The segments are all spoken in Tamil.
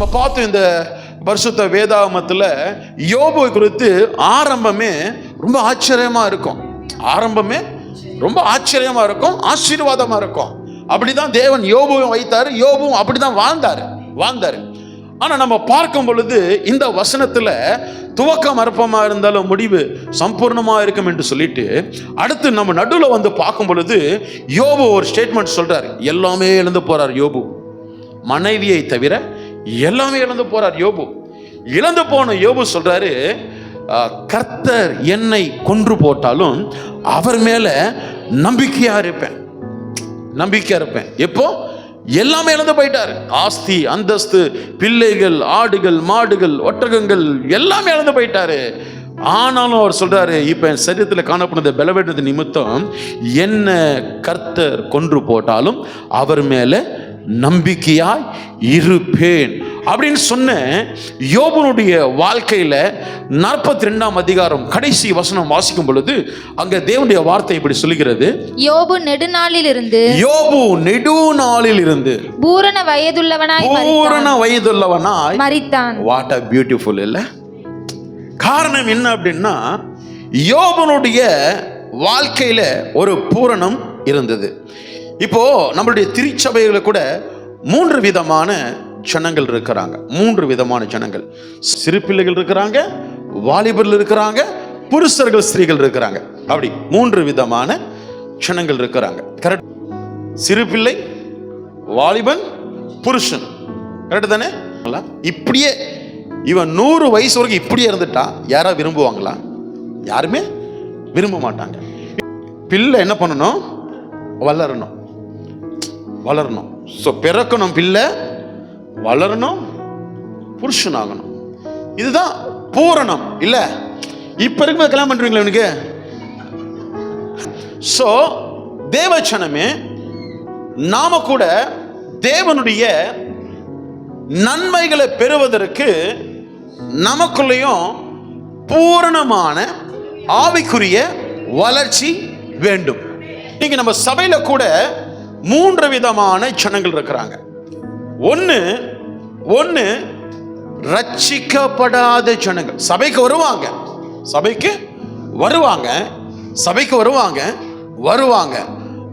நம்ம பார்த்தோம் இந்த பரிசுத்த வேதாகமத்துல யோபு குறித்து ஆரம்பமே ரொம்ப ஆச்சரியமா இருக்கும். ஆரம்பமே ரொம்ப ஆச்சரியமா இருக்கும், ஆசீர்வாதமா இருக்கும். அப்படிதான் தேவன் யோபுவும் வைத்தாரு, யோபுவும் அப்படிதான் வாழ்ந்தாரு. ஆனா நம்ம பார்க்கும் பொழுது இந்த வசனத்துல துவக்கம் அற்பமா இருந்தாலும் முடிவு சம்பூர்ணமா இருக்கும் என்று சொல்லிட்டு அடுத்து நம்ம நடுவில் வந்து பார்க்கும் பொழுது யோபு ஒரு ஸ்டேட்மெண்ட் சொல்றாரு. எல்லாமே இழந்து போறார் யோபு, மனைவியை தவிர எல்லாமே இழந்து போறார் யோபு. இழந்து போன யோபு சொல்றாரு, கர்த்தர் என்னை கொன்று போட்டாலும் அவர் மேல நம்பிக்கையா இருப்பேன். எப்போ? எல்லாமே இழந்து போயிட்டாரு. ஆஸ்தி, அந்தஸ்து, பிள்ளைகள், ஆடுகள், மாடுகள், ஒட்டகங்கள் எல்லாமே இழந்து போயிட்டாரு. ஆனாலும் அவர் சொல்றாரு, இப்ப என் சரீரத்தில் காணப்படுற பலவீனத்து நிமித்தம் என்ன கர்த்தர் கொன்று போட்டாலும் அவர் மேல நம்பிக்கையாய் இருப்பேன் அப்படின்னு சொன்ன யோபுனுடைய வாழ்க்கையில 42ஆம் அதிகாரம் கடைசி வசனம் வாசிக்கும் பொழுது அங்க தேவனுடைய வார்த்தை இப்படி சொல்லுகிறது. யோபு நெடுநாளில் இருந்து பூரண வயதுள்ளவனாய் மரித்தான். வாட் a பியூட்டிஃபுல் இல்ல? காரணம் என்ன அப்படின்னா, யோபுனுடைய வாழ்க்கையில ஒரு பூரணம் இருந்தது. இப்போ நம்மளுடைய திருச்சபைகளை கூட 3 விதமான ஜனங்கள் இருக்கிறாங்க. 3 விதமான ஜனங்கள். சிறு பிள்ளைகள் இருக்கிறாங்க, வாலிபர்கள் இருக்கிறாங்க, புருஷர்கள் ஸ்திரீகள் இருக்கிறாங்க. அப்படி 3 விதமான ஜனங்கள் இருக்கிறாங்க. கரெக்ட்? சிறு பிள்ளை, வாலிபன், புருஷன். கரெக்ட் தானே? இப்படியே இவன் 100 வயசு வரைக்கும் இப்படியே இருந்துட்டா யாரா விரும்புவாங்களா? யாருமே விரும்ப மாட்டாங்க. பிள்ளை என்ன பண்ணணும்? வளரணும். ஸோ பிறக்கணும், பிள்ளை வளரணும், புருஷனாகணும். இதுதான் பூரணம் இல்ல? இப்ப இருக்கும்போது கல்யாணம் பண்றீங்களா எனக்கு? ஸோ தேவச்சனமே நாம கூட தேவனுடைய நன்மைகளை பெறுவதற்கு நமக்குள்ளேயும் பூரணமான ஆவிக்குரிய வளர்ச்சி வேண்டும். நீங்க நம்ம சபையில கூட 3 விதமான ஜனங்கள் இருக்கிறாங்க. ஒன்னு ரட்சிக்கப்படாத ஜனங்கள். சபைக்கு வருவாங்க.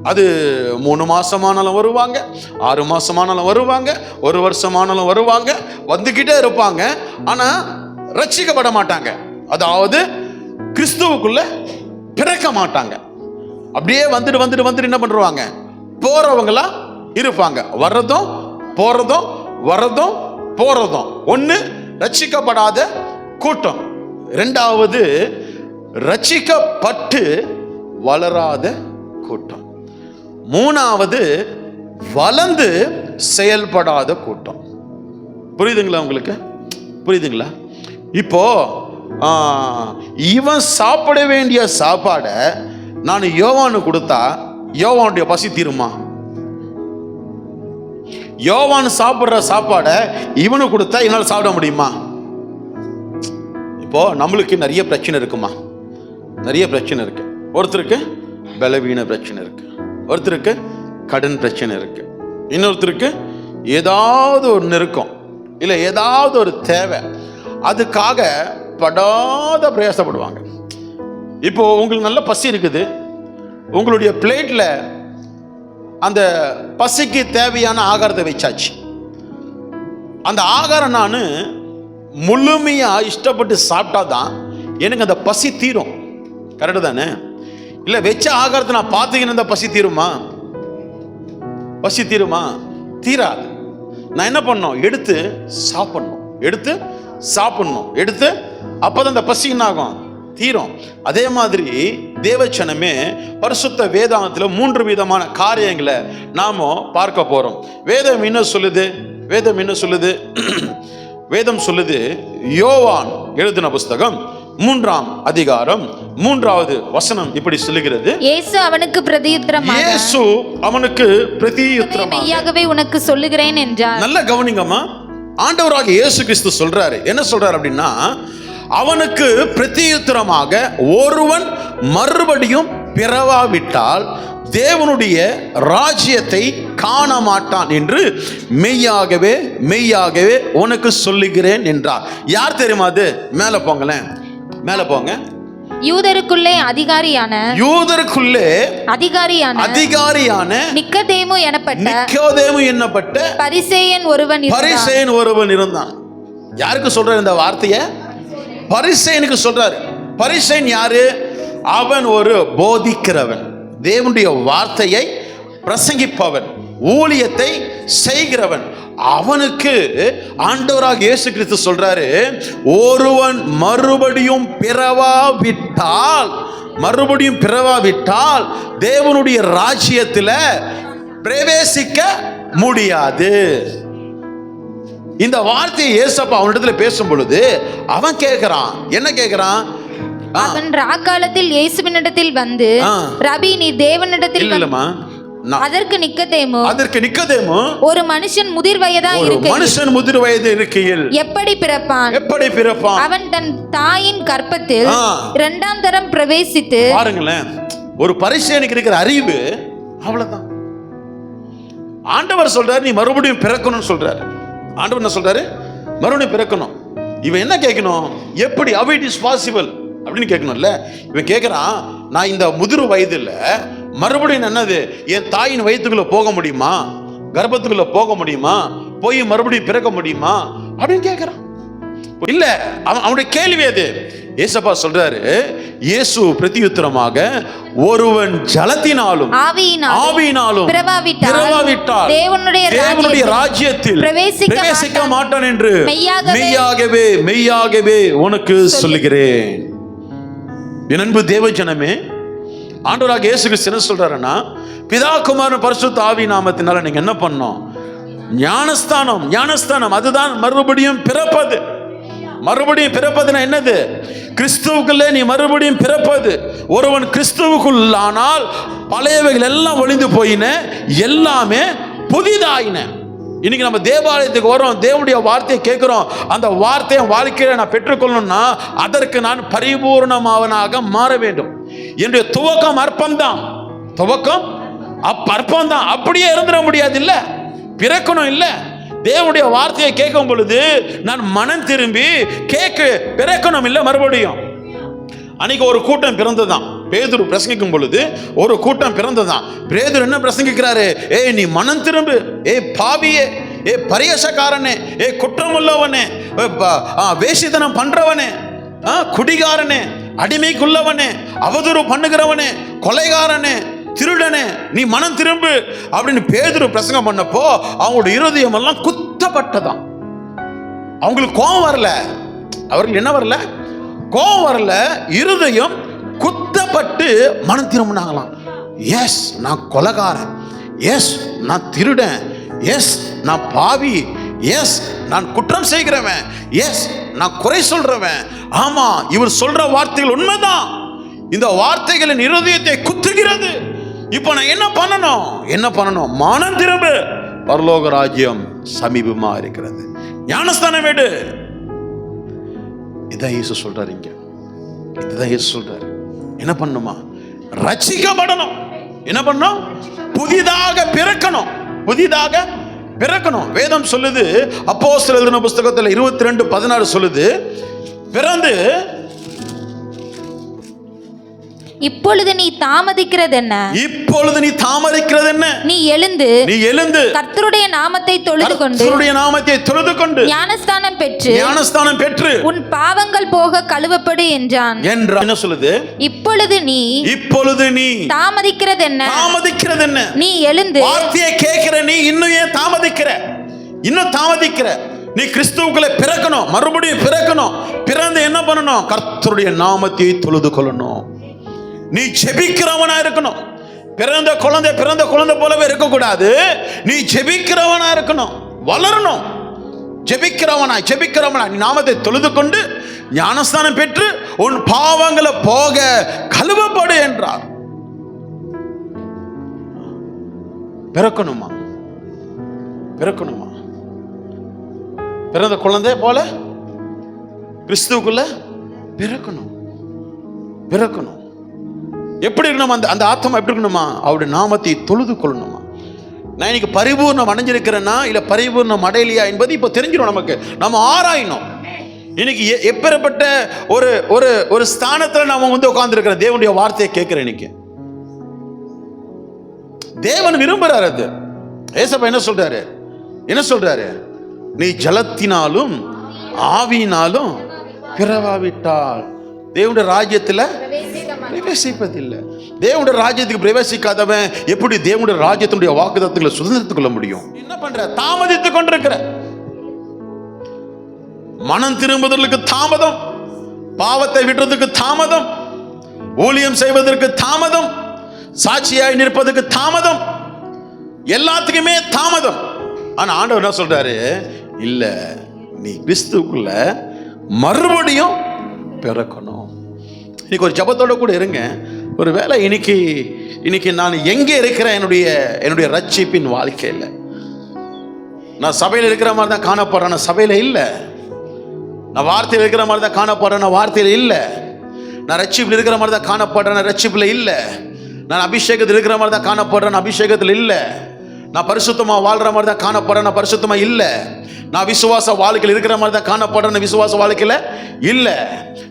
அது 3 மாசமானாலும் வருவாங்க, 6 மாசமானாலும் வருவாங்க, 1 வருஷமானாலும் வருவாங்க, வந்துகிட்டே இருப்பாங்க. ஆனா ரட்சிக்கப்பட மாட்டாங்க. அதாவது கிறிஸ்துவுக்குள்ள பிறக்க மாட்டாங்க. அப்படியே வந்துட்டு என்ன பண்றாங்க? போறவங்களா இருப்பாங்க. வர்றதும் போறதும். ஒன்னு ரட்சிக்கப்படாத கூட்டம். 2வது ரட்சிக்கப்பட்டு வளராத கூட்டம். 3வது வளர்ந்து செயல்படாத கூட்டம். புரியுதுங்களா உங்களுக்கு? புரியுதுங்களா? இப்போ இவன் சாப்பிட வேண்டிய சாப்பாடை நான் யோவானு கொடுத்தா யோவானுடைய பசி தீருமா? யோவான் சாப்பிடுற சாப்பாடை இவனு கொடுத்தா என்னால் சாப்பிட முடியுமா? இப்போ நம்மளுக்கு நிறைய பிரச்சனை இருக்குமா? நிறைய பிரச்சனை இருக்கு. ஒருத்தருக்கு பலவீன பிரச்சனை இருக்கு, ஒருத்தருக்கு கடன் பிரச்சனை இருக்கு, இன்னொருத்தருக்கு ஏதாவது ஒரு நெருக்கம் இல்லை ஏதாவது ஒரு தேவை, அதுக்காக படாத பிரயாசப்படுவாங்க. இப்போ உங்களுக்கு நல்ல பசி இருக்குது, உங்களுடைய பிளேட்ல அந்த பசிக்கு தேவையான ஆகாரத்தை வச்சாச்சு. அந்த ஆகாரம் நான் முழுமையா இஷ்டப்பட்டு சாப்பிட்டாதான் எனக்கு அந்த பசி தீரும். கரெக்டு தானே? இல்லை வச்ச ஆகாரத்தை நான் பார்த்துக்கின்னு அந்த பசி தீருமா? தீராது. நான் என்ன பண்ணணும்? எடுத்து சாப்பிடணும். அப்பதான் அந்த பசி என்ன ஆகும்? தீரும். அதே மாதிரி தேவச்சனமே பரிசுத்த வேதாகத்துல 3 விதமான காரியங்களை நாம பார்க்க போறோம். வேதம் என்ன சொல்லுது? வேதம் சொல்லுது, யோவான் எழுதின புஸ்தகம் 3ஆம் அதிகாரம் 3வது வசனம் இப்படி சொல்லுகிறது. இயேசு அவனுக்கு பிரதியுத்தரமாக மெய்யாகவே உனக்கு சொல்லுகிறேன் என்றார். நல்ல கவனிங்கம்மா. ஆண்டவராக இயேசு கிறிஸ்து சொல்றாரு. என்ன சொல்றாரு அப்படின்னா, அவனுக்கு பிரதியுத்தரமாக ஒருவன் மறுபடியும் பிறவாவிட்டால் தேவனுடைய ராஜ்யத்தை காண மாட்டான் என்று மெய்யாகவே மெய்யாகவே உனக்கு சொல்லுகிறேன் என்றார். யார் தெரியுமா அது? மேல போங்களேன், மேல போங்க. யூதருக்குள்ளே அதிகாரியான நிக்கதேமு என்னப்பட்ட பரிசேயன் ஒருவன் இருந்தான். யாருக்கு சொல்றாரு இந்த வார்த்தையை? பரிசேயனுக்கு சொல்றாரு. பரிசேயன் யாரு? அவன் ஒரு போதிக்கிறவன், தேவனுடைய வார்த்தையை பிரசங்கிப்பவன், ஊழியத்தை செய்கிறவன். அவனுக்கு ஆண்டவராக இயேசு கிறிஸ்து சொல்றாரு, ஒருவன் மறுபடியும் பிறவாவிட்டால் தேவனுடைய ராஜ்யத்தில் பிரவேசிக்க முடியாது. இந்த வார்த்தையை இயேசப்பா அவனிடத்துல பேசும் பொழுது அவன் கேட்கிறான், என்ன கேட்கிறான்? அவன் ராக்காலத்தில் இயேசுவினிடத்தில் வந்து, ரபி, நீ தேவனிடத்தில் இல்லம்மா, அதற்கு நிக்கதேமு ஒரு மனுஷன் முதிர் வயது இருக்கையில் எப்படி பிறப்பான்? அவன் தன் தாயின் கர்ப்பத்தில் இரண்டாம் தரம் பிரவேசித்து. பாருங்களேன், ஒரு பரிசேயனுக்கு இருக்கிற அறிவு அவ்வளவுதான். ஆண்டவர் சொல்றாரு, நீ மறுபடியும் பிறக்கணும்னு சொல்றாரு. ஆண்டவர் என்ன சொல்றாரு? மறுபடியும் பிறக்கணும். இவன் என்ன கேட்கணும்? எப்படி? how it is possible அப்படின்னு கேட்கணும்ல. இவன் கேட்கிறான், நான் இந்த முதிர் வயதுல மறுபடியும் என்னது, என் தாயின் வயிற்றுக்குள்ள போக முடியுமா? கர்ப்பத்துக்குள்ள போக முடியுமா? போய் மறுபடியும் பிறக்க முடியுமா அப்படின்னு கேட்கிறான். இல்ல, அவனுடைய கேள்வி அது. ஏசப்பா சொல்றாரு, இயேசு பிரதியுத்தரமாக, ஒருவன் ஜலத்தினாலும் ஆவியினாலும் பிறவாவிட்டால் தேவனுடைய ராஜ்யத்தில் பிரவேசிக்க மாட்டான் என்று மெய்யாகவே உனக்கு சொல்லுகிறேன். என் அன்பு தேவஜனமே, ஆண்டவராக இயேசு கிறிஸ்து என்ன சொல்றாருன்னா, பிதா குமாரன் பரிசுத்த ஆவி நாமத்தினால நீங்க என்ன பண்ணணும்? ஞானஸ்தானம். அதுதான் மறுபடியும் பிறப்பது. மறுபடியும் பிறப்பதுன்னா என்னது? கிறிஸ்துவுக்குள்ளே நீ மறுபடியும் பிறப்பது. ஒருவன் கிறிஸ்துவுக்குள்ளானால் பழையவைகள் எல்லாம் ஒளிந்து போயின, எல்லாமே புதிதாயின. இன்னைக்கு நம்ம தேவாலயத்துக்கு வரோம், தேவனுடைய வார்த்தையை கேட்கிறோம். அந்த வார்த்தையை வாழ்க்கையில நான் பெற்றுக்கொள்ளணும்னா அதற்கு நான் பரிபூர்ணமாவனாக மாற வேண்டும். என்னுடைய துவக்கம் அற்பம்தான். அப்படியே இருந்துட முடியாது. இல்ல, பிறக்கணும். இல்ல, தேவனுடைய வார்த்தையை கேட்கும் பொழுது நான் மனம் திரும்பி பிறக்கணும். இல்ல, மறுபடியும். அன்னைக்கு ஒரு கூட்டம் பிறந்ததான். பேதுரு பிரசங்கிக்கும் பொழுது ஒரு கூட்டம் பிறந்ததான். பேதுரு என்ன பிரசங்கிக்கிறாரு? ஏய், நீ மனம் திரும்பு, பாவியே, பரியசக்காரனே, குற்றமுள்ளவனே, வேசித்தனம் பண்றவனே, குடிகாரனே, அடிமைக்குள்ளவனே, அவதூறு பண்ணுகிறவனே, கொலைகாரனே, திருடனே, நீ மனம் திரும்பு அப்படின்னு பேதுரு பிரசங்கம் பண்ணப்போ அவங்களுடைய இருதயம் எல்லாம் குத்தப்பட்டதாம். அவங்களுக்கு கோபம் வரல. அவர்கள் என்ன வரல? கோபம் வரல. இருதயம் குத்தப்பட்டு மனம் திரும்பினாங்களாம். எஸ், நான் கொலைகாரன். எஸ், நான் திருடன். எஸ், நான் பாவி. எஸ், நான் குற்றம் செய்கிறவன். எஸ், நான் குறை சொல்றவன். ஆமா, இவர் சொல்ற வார்த்தைகள் உண்மைதான். இந்த வார்த்தைகளின் இருதயத்தை குத்துகிறது. இப்போ நான் என்ன பண்ணணும்? மனம் திரும்பு, பரலோக ராஜ்யம் சமீபமா இருக்கிறது. ஞானஸ்தானம் எடு. இதான் இயேசு சொல்றாரு. இங்க இதுதான் இயேசு சொல்றாரு. என்ன பண்ணணுமா? ரட்சிக்கப்படணும். என்ன பண்ணணும்? புதிதாக பிறக்கணும். வேதம் சொல்லுது, அப்போஸ்தலர் எழுதின புத்தகத்தில் 22:16 சொல்லுது, பிறந்து இப்பொழுது நீ தாமதிக்கிறது என்ன? நீ எழுந்து கர்த்தருடைய நாமத்தை தொழுது கொண்டு ஞானஸ்தானம் பெற்று உன் பாவங்கள் போக கழுவப்படு என்றான். என்ன சொல்லுது? இப்பொழுது நீ தாமதிக்கிறது என்ன? நீ எழுந்து. வார்த்தையை கேட்கிற நீ இன்னும் ஏன் தாமதிக்கிற? நீ கிறிஸ்துவுக்குள்ளே பிறக்கணும், மறுபடியும் பிறக்கணும். பிறந்து என்ன பண்ணணும்? கர்த்தருடைய நாமத்தை தொழுது கொள்ளணும். நீ ஜெபிக்கிறவனா இருக்கணும். பிறந்த குழந்தை போலவே இருக்கக்கூடாது. நீ ஜெபிக்கிறவனா இருக்கணும், வளரணும். ஜெபிக்கிறவனா நீ நாமத்தை தொழுது கொண்டு ஞானஸ்தானம் பெற்று உன் பாவங்களை போக கழுவப்படு என்றார். பிறக்கணுமா? பிறந்த குழந்தை போல கிறிஸ்துவுக்குள்ள பிறக்கணும். எப்படி இருக்கணும்? அந்த ஆத்மா எப்படி இருக்கணுமா? அவருடைய நாமத்தை தொழுது கொள்ளணுமா? நான் இன்னைக்கு பரிபூர்ணம் அடைஞ்சிருக்கிறேன்னா இல்ல பரிபூர்ணம் அடையலையா என்பது இப்போ தெரிஞ்சிடும். நமக்கு நம்ம ஆராயணும். இன்னைக்கு எப்பேற்பட்ட ஒரு ஒரு ஒரு ஸ்தானத்துல நாம வந்து உட்கார்ந்துருக்கிறேன், தேவனுடைய வார்த்தையை கேட்கிறேன். இன்னைக்கு தேவன் விரும்புறாரு. அது ஏசப்பா என்ன சொல்றாரு? நீ ஜலத்தினாலும் ஆவியினாலும் பிறவாவிட்டால் தேவனுடைய ராஜ்யத்துல பிரவேசிப்பதில்லை. தேவனுடைய ராஜ்யத்துக்கு பிரவேசிக்காதவன் எப்படி தேவனுடைய ராஜ்யத்தினுடைய வாக்குத்தத்தங்களை சுதந்திரத்துக் கொள்ள முடியும்? என்ன பண்ற? தாமதித்துக் கொண்டிருக்கிற. மனம் திரும்புவதற்கு தாமதம், பாவத்தை விடுறதுக்கு தாமதம், ஊழியம் செய்வதற்கு தாமதம், சாட்சியாய் நிற்பதற்கு தாமதம், எல்லாத்துக்குமே தாமதம். ஆனா ஆண்டவர் என்ன சொல்றாரு? இல்ல, நீ கிறிஸ்துக்குள்ள மறுபடியும் பிறக்கணும். இன்னைக்கு ஒரு ஜபத்தோட கூட இருங்க. ஒரு வேளை இன்னைக்கு நான் எங்கே இருக்கிறேன்? என்னுடைய ரட்சிப்பின் வாழ்க்கையில் நான் சபையில் இருக்கிற மாதிரி தான் காணப்படுறேன், நான் சபையில் இல்லை. நான் வார்த்தையில் இருக்கிற மாதிரி தான் காணப்படுறேன், நான் வார்த்தையில் இல்லை. நான் ரட்சிப்பில் இருக்கிற மாதிரி தான் காணப்படுறேன், நான் ரட்சிப்பில் இல்லை. நான் அபிஷேகத்தில் இருக்கிற மாதிரி தான் காணப்படுறேன், நான் அபிஷேகத்தில் இல்லை. நான் பரிசுத்தமாக வாழ்கிற மாதிரி தான் காணப்படுறேன், நான் பரிசுத்தமாக இல்லை. நான் விசுவாச வாழ்க்கையில் இருக்கிற மாதிரி தான் காணப்படுறேன், விசுவாச வாழ்க்கையில் இல்லை.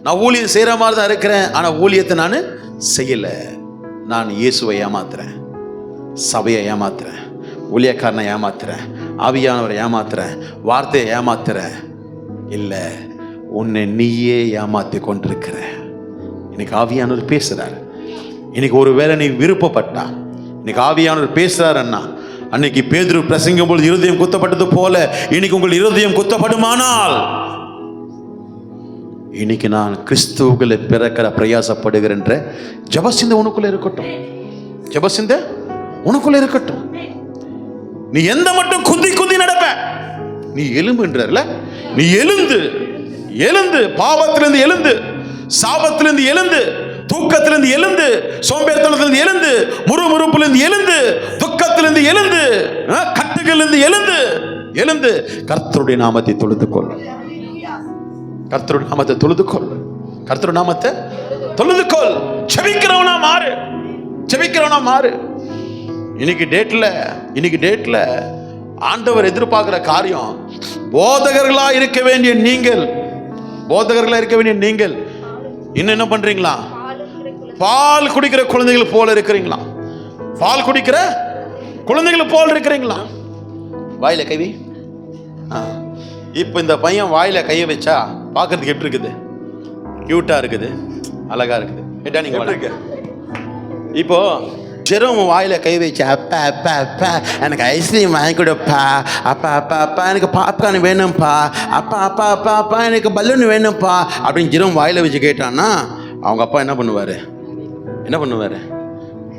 நான் ஊழியம் செய்கிற மாதிரி தான் இருக்கிறேன், ஆனால் ஊழியத்தை நான் செய்யலை. நான் இயேசுவை ஏமாத்துறேன், சபையை ஏமாத்துறேன், ஊழியக்காரனை ஏமாத்துறேன், ஆவியானவரை ஏமாத்துறேன், வார்த்தையை ஏமாத்துறேன். இல்லை, உன்னை நீயே ஏமாத்தி கொண்டிருக்கிற. இன்னைக்கு ஆவியானவர் பேசுறாரு. இன்னைக்கு ஒருவேளை நீ விருப்பப்பட்டா, இன்னைக்கு ஆவியானவர் பேசுறாருன்னா, அன்னைக்கு பேதுரு பிரசங்கும் பொழுது இருதயம் குத்தப்பட்டது போல இன்னைக்கு உங்கள் இருதயம் குத்தப்படுமானால், இன்னைக்கு நான் கிறிஸ்துவுக்குள்ள பிறக்கிற பிரயாசப்படுகின்ற ஜபசிந்த உனக்குள்ள இருக்கட்டும். ஜபசிந்த உனக்குள்ள இருக்கட்டும். நீ எந்த மட்டும் குந்தி நடப்ப? நீ எலும்புன்றல, நீ எழுந்து பாவத்திலிருந்து எழுந்து, சாபத்திலிருந்து எழுந்து, தூக்கத்திலிருந்து எழுந்து, சோம்பேறித்தனத்திலிருந்து எழுந்து, முறுமுறுப்பிலிருந்து எழுந்து, துக்கத்திலிருந்து எழுந்து, கட்டுகளிலிருந்து எழுந்து கர்த்தருடைய நாமத்தை தொழுதுகொள். கர்த்தருடைய நாமத்தை தொழுதுகொள். கர்த்தருடைய நாமத்தை தொழுதுகொள். செபிக்கிறவனா மாறு. இன்னைக்கு டேட்ல ஆண்டவர் எதிர்பார்க்கிற காரியம், போதகர்களா இருக்க வேண்டிய நீங்கள் இன்னும் என்ன பண்றீங்களா? பால் குடிக்கிற குழந்தைகள் போல இருக்கிறீங்களா? பால் குடிக்கிற குழந்தைகள் போல இருக்கிறீங்களா? வாயில கைவி. இப்போ இந்த பையன் வாயில கையை வச்சா பார்க்கறதுக்கு எப்படி இருக்குது? கியூட்டா இருக்குது, அழகா இருக்குது. கேட்டா நீங்க வளருங்க. இப்போ ஜெரம் வாயில கை வச்சு, அப்பா அப்பா அப்பா எனக்கு ஐஸ்கிரீம் வாங்கி கொடுப்பா, அப்பா அப்பா அப்பா எனக்கு பாப்கார்ன் வேணும்ப்பா, அப்பா அப்பா அப்பா அப்பா எனக்கு பலூன் வேணும்ப்பா அப்படின்னு ஜெரம் வாயில வச்சு கேட்டான்னா அவங்க அப்பா என்ன பண்ணுவார்?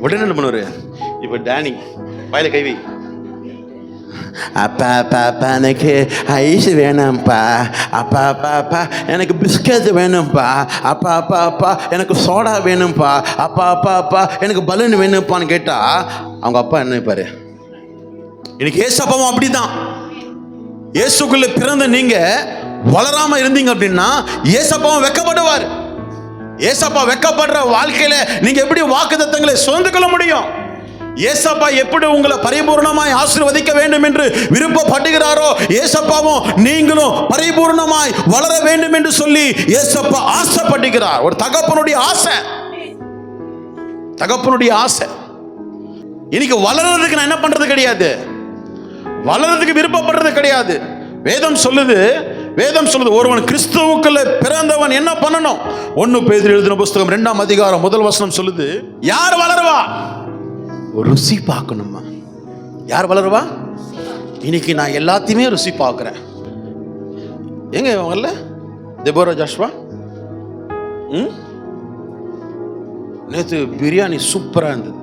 உடனே என்ன பண்ணுவார்? இப்போ டேனி வாயில கைவி, அப்பா அப்பா அப்பா எனக்கு ஐஸ் வேணும்ப்பா, அப்பா அப்பா அப்பா எனக்கு பிஸ்கட் வேணும்ப்பா, அப்பா அப்பா அப்பா எனக்கு சோடா வேணும்ப்பா, அப்பா அப்பா அப்பா எனக்கு பலூன் வேணும்ப்பான்னு கேட்டா அவங்க அப்பா என்ன பாரு? இன்னைக்கு ஏசப்பாவும் அப்படிதான். இயேசுக்குள்ள பிறந்த நீங்க வளராம இருந்தீங்க அப்படின்னா ஏசப்பாவும் வெட்கப்படுவார். ஏசப்பா வெட்கப்படுற வாழ்க்கையில நீங்க எப்படி வாக்குத்தத்தங்களை சுதந்திர கொள்ள முடியும்? ஏசப்பா எப்படி உங்களை பரிபூர்ணமாய் ஆசீர்வதிக்க வேண்டும் என்று விருப்பப்படுகிறாரோ, ஏசப்பாவும் நீங்களும் பரிபூர்ணமாய் வளர வேண்டும் என்று சொல்லி ஏசப்பா ஆசைப்படுகிறார். ஒரு தகப்பனுடைய ஆசை. இன்னைக்கு வளர்றதுக்கு நான் என்ன பண்றது கிடையாது, வளர்றதுக்கு விருப்பப்படுறது கிடையாது. வேதம் சொல்லுது ஒருவன் கிறிஸ்துவுக்குள்ள பிறந்தவன் என்ன பண்ணணும்? 1 பேதுரு எழுதின புஸ்தகம் 2ஆம் அதிகாரம் 1 வசனம் சொல்லுது, யார் வளருவா? ருசி பார்க்கணுமா? யார் வளருவா? இன்னைக்கு நான் எல்லாத்தையுமே ருசி பார்க்கிறேன். எங்க வரல தெபோரா ஜாஷ்வா? நேற்று பிரியாணி சூப்பராக இருந்தது.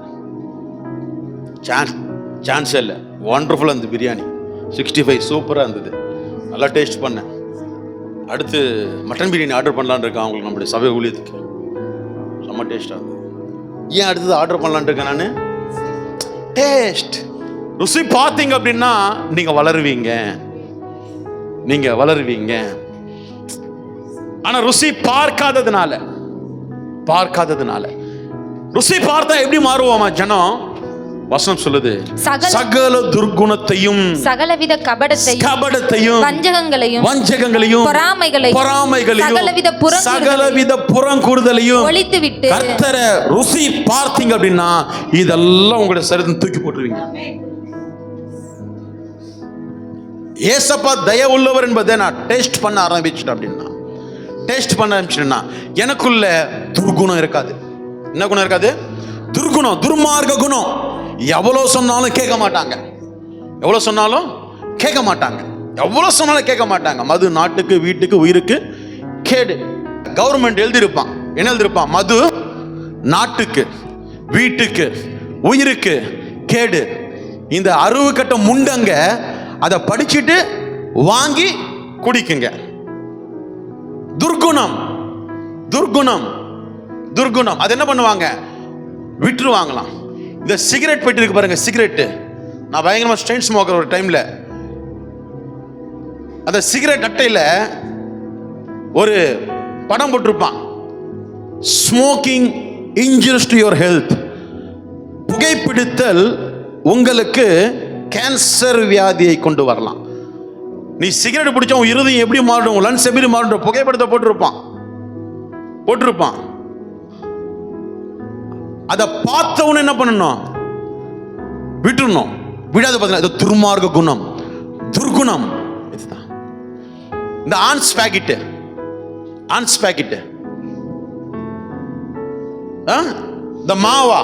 சான்ஸ் இல்லை, ஒண்டர்ஃபுல்லாக இருந்தது பிரியாணி. 65 சூப்பராக இருந்தது, நல்லா டேஸ்ட் பண்ணேன். அடுத்து மட்டன் பிரியாணி ஆர்டர் பண்ணலான்னு இருக்கேன் அவங்களுக்கு, நம்மளுடைய சபை ஊழியத்துக்கு. செம்ம டேஸ்டாக இருந்தது. ஏன் அடுத்தது ஆர்டர் பண்ணலான்னு இருக்கேன் நான்? டேஸ்ட் ருசி பார்த்தீங்க அப்படின்னா நீங்க வளருவீங்க. ஆனா ருசி பார்க்காததுனால ருசி பார்த்தா எப்படி மாறுவோமா ஜனம்? வசனம் சொல்லுது, சகல துர்குணத்தையும், சகலவித கபடத்தையும், வஞ்சகங்களையும், பொறாமைகளையும், சகலவித புறங்கூறுதலையும் ஒழித்துவிட்டு கர்த்தரை ருசி பார்த்தீங்க அப்படின்னா இதெல்லாம் உங்களுடைய சரீரத்தை தூக்கி போட்டுருவீங்க. ஏசப்பா தய உள்ளவர் என்பதை நான் டேஸ்ட் பண்ண ஆரம்பிச்சிட்டேன் அப்படின்னா, டேஸ்ட் பண்ண ஆரம்பிச்சிட்டேன்னா எனக்குள்ள துர்குணம் இருக்காது. என்ன குணம் இருக்காது? துர்குணம், துர்மார்க்க குணம். எவ்வளவு சொன்னாலும் கேட்க மாட்டாங்க, எவ்வளவு சொன்னாலும் கேட்க மாட்டாங்க, எவ்வளவு சொன்னாலும் கேட்க மாட்டாங்க. மது நாட்டுக்கு, வீட்டுக்கு, உயிருக்கு கேடு. கவர்மெண்ட் எழுதியிருப்பான், என்ன எழுதியிருப்பான்? மது நாட்டுக்கு, வீட்டுக்கு, உயிருக்கு கேடு. இந்த அருவு கட்ட முண்டங்க அதை படிச்சுட்டு வாங்கி குடிக்குங்க. துர்குணம், துர்குணம், துர்குணம். அது என்ன பண்ணுவாங்க? விட்டுருவாங்களாம். இந்த சிகரெட் பெட்டி இருக்கு பாருங்க, சிகரெட். நான் பயங்கரமா ஸ்ட்ரெயின் ஸ்மோக்கர் ஒரு டைம்ல. அந்த சிகரெட் அட்டையில ஒரு படம் போட்டிருப்பான், smoking injuries to your health. புகைப்பிடித்தல் உங்களுக்கு கேன்சர் வியாதியை கொண்டு வரலாம். நீ சிகரெட் பிடிச்சா உன் இருதயம் எப்படி மாறும், லன்ஸ் எப்படி மாறும், புகைப்படத்தை போட்டிருப்பான். அதை பார்த்தவன என்ன பண்ணணும்? விட்டுறணும். விடாது. பார்த்தீங்கன்னா இது துர்மார்க்க குணம், துர்குணம். இந்த ஆன்ஸ் பாக்கெட், இந்த மாவா,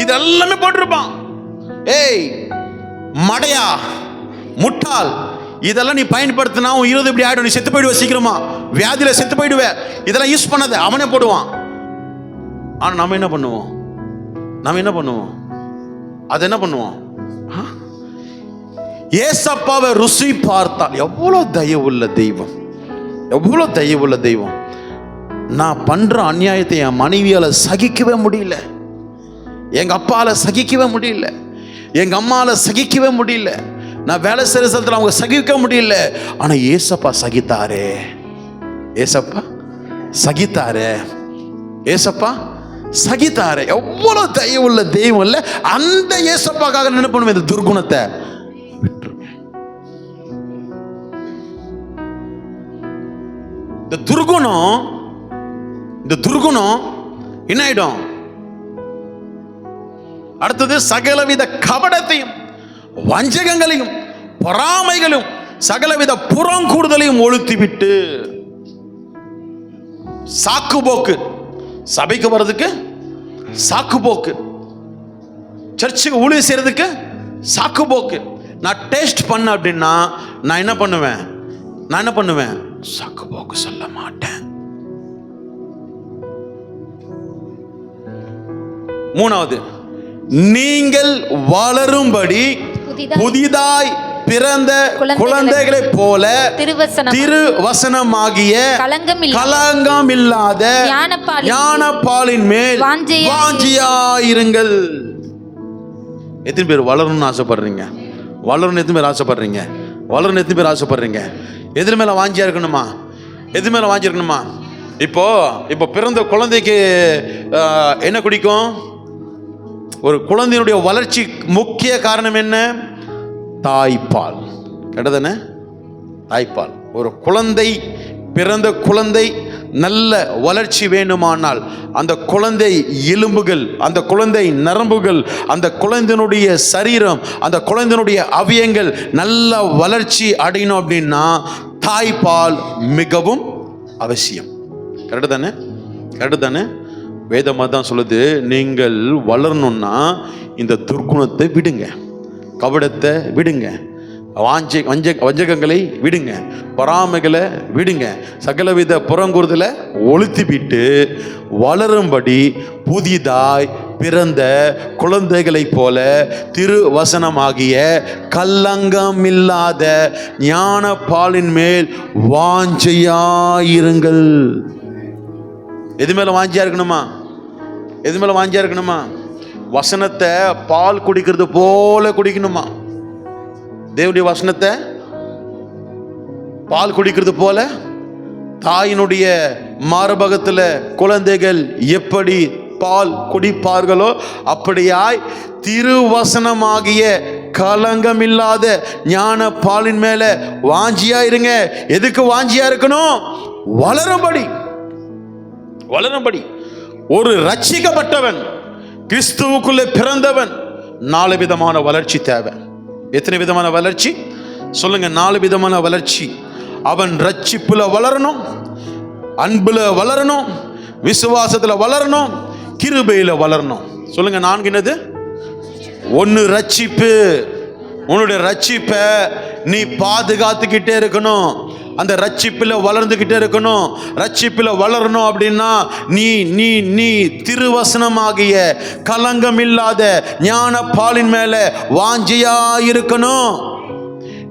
இதெல்லாமே போட்டிருப்பான். ஏய் மடையா, முட்டாள், இதெல்லாம் நீ பயன்படுத்தினா உன் இருதயம் இப்படி ஆயிடும், நீ செத்து போயிடுவ, சீக்கிரமா வியாதியில செத்து போயிடுவ. இதெல்லாம் யூஸ் பண்ணாத, அவனே போடுவான். ஆனா நம்ம என்ன பண்ணுவோம்? அது என்ன பண்ணுவோம்? ஏசப்பாவை ருசி பார்த்தால் எவ்வளவு தயவுள்ள தெய்வம், எவ்வளவு தயவுள்ள தெய்வம். நான் பண்ற அநியாயத்தை என் மனைவியால சகிக்கவே முடியல, எங்க அப்பால சகிக்கவே முடியல, எங்க அம்மால சகிக்கவே முடியல, நான் வேலை செய்யற இடத்துல அவங்க சகிக்க முடியல. ஆனா ஏசப்பா சகித்தாரே, ஏசப்பா சகித்தாரே, ஏசப்பா சகித்தாரே. எவ்வளவு தயவுள்ள தெய்வம் இல்ல? அந்த ஏசப்பாக்காக என்ன பண்ணுவேன்? இந்த துர்குணத்தை விட்டுருவேன். இந்த துர்குணம் என்ன ஆயிடும்? அடுத்தது சகலவித கபடத்தையும், வஞ்சகங்களையும், பொறாமைகளும், சகலவித புறங்கூடுதலையும் ஒழித்துவிட்டு, சாக்கு போக்கு, சபைக்கு வர்றதுக்கு சாக்கு போக்கு, சர்ச்சுக்கு ஊழியம் செய்யறதுக்கு சாக்கு போக்கு. நான் டேஸ்ட் பண்ண அப்படின்னா நான் என்ன பண்ணுவேன்? சாக்கு போக்கு சொல்ல மாட்டேன். மூணாவது, நீங்கள் வளரும்படி புதிதாய் பிறந்த குழந்தைகளை போல திருவசனமாகிய கலங்கமில்லாத ஞானப்பாலின் மேல் வாஞ்சியாயிருங்கள். எத்தனை பேர் வளரணும்னு ஆசைப்படுறீங்க? எத்தனை பேர் ஆசைப்படுறீங்க? எது மேல வாஞ்சியா இருக்கணுமா? இப்போ பிறந்த குழந்தைக்கு என்ன குடிக்கும்? ஒரு குழந்தையினுடைய வளர்ச்சி முக்கிய காரணம் என்ன? தாய்ப்பால். கேட்டதானே? தாய்ப்பால். ஒரு பிறந்த குழந்தை நல்ல வளர்ச்சி வேண்டுமானால் அந்த குழந்தை எலும்புகள், அந்த குழந்தை நரம்புகள், அந்த குழந்தையினுடைய சரீரம், அந்த குழந்தையினுடைய அவயங்கள் நல்ல வளர்ச்சி அடையணும் அப்படின்னா தாய்ப்பால் மிகவும் அவசியம். கரெக்டு தானே? வேதமாக தான் சொல்லுது, நீங்கள் வளரணும்னா இந்த துர்குணத்தை விடுங்க, கபடத்தை விடுங்க, வஞ்சகங்களை விடுங்க, பொறாமைகளை விடுங்க, சகலவித புறங்கூறுதலை ஒழித்துவிட்டு வளரும்படி புதிதாய் பிறந்த குழந்தைகளைப் போல திருவசனமாகிய கலங்கமில்லாத ஞான பாலின் மேல் வாஞ்சையாயிருங்கள். எது மேல வாஞ்சியா இருக்கணுமா? வசனத்தை பால் குடிக்கிறது போல குடிக்கணுமா? தேவனுடைய வசனத்தை பால் குடிக்கிறது போல, தாயினுடைய மார்பகத்துல குழந்தைகள் எப்படி பால் குடிப்பார்களோ அப்படியாய் திருவசனமாகிய கலங்கமில்லாத ஞான பாலின் மேல வாஞ்சியா இருங்க. எதுக்கு வாஞ்சியா இருக்கணும்? வளரும்படி. ஒரு ரட்சிக்கப்பட்டவன், கிறிஸ்துவுக்குள்ளே பிறந்தவன் 4 விதமான வளர்ச்சி தேவை. எத்தனை விதமான வளர்ச்சி சொல்லுங்க? 4 விதமான வளர்ச்சி. அவன் ரட்சிப்புல வளரணும், அன்புல வளரணும், விசுவாசத்துல வளரணும், கிருபையில வளரணும். சொல்லுங்க 4 என்னது? 1 ரட்சிப்பு. உன்னுடைய ரட்சிப்பை நீ பாதுகாத்துக்கிட்டே இருக்கணும். அந்த ரட்சிப்பில் வளர்ந்துக்கிட்டே இருக்கணும். ரட்சிப்பில் வளரணும் அப்படின்னா நீ நீ நீ திருவசனமாகிய கலங்கமில்லாத ஞான பாலின் மேல வாஞ்சியா இருக்கணும்.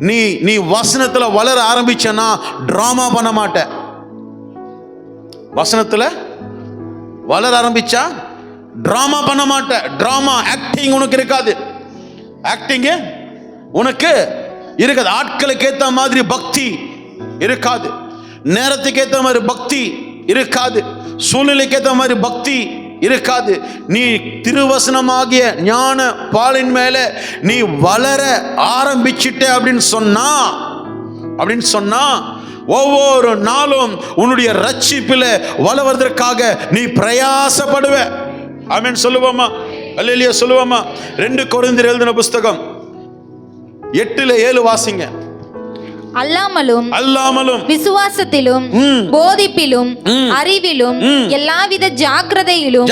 நீ நீ வசனத்துல வளர ஆரம்பிச்சனா டிராமா பண்ண மாட்ட. வசனத்துல வளர ஆரம்பிச்சா டிராமா பண்ண மாட்ட. டிராமா ஆக்டிங் உனக்கு இருக்காது. ஆக்டிங் உனக்கு இருக்காது. ஆட்களுக்கு ஏத்த மாதிரி பக்தி இருக்காது. நேரத்துக்கு ஏத்த மாதிரி பக்தி இருக்காது. சூழ்நிலைக்கு ஏத்த மாதிரி பக்தி இருக்காது. நீ திருவசனமாகிய ஞான பாலின் மேல நீ வளர ஆரம்பிச்சிட்ட அப்படின்னு சொன்னா ஒவ்வொரு நாளும் உன்னுடைய ரட்சிப்பில் வளர்வதற்காக நீ பிரயாசப்படுவ. ஆமென் சொல்லுவோமா? அல்லேலூயா சொல்லுவோமா? 2 கொரிந்தியர் எழுதின புஸ்தகம் 8:7 வாசிங்க. அல்லாமலும் விசுவாசத்திலும் போதிப்பிலும் அறிவிலும் எல்லாவித ஜாக்கிரதையிலும்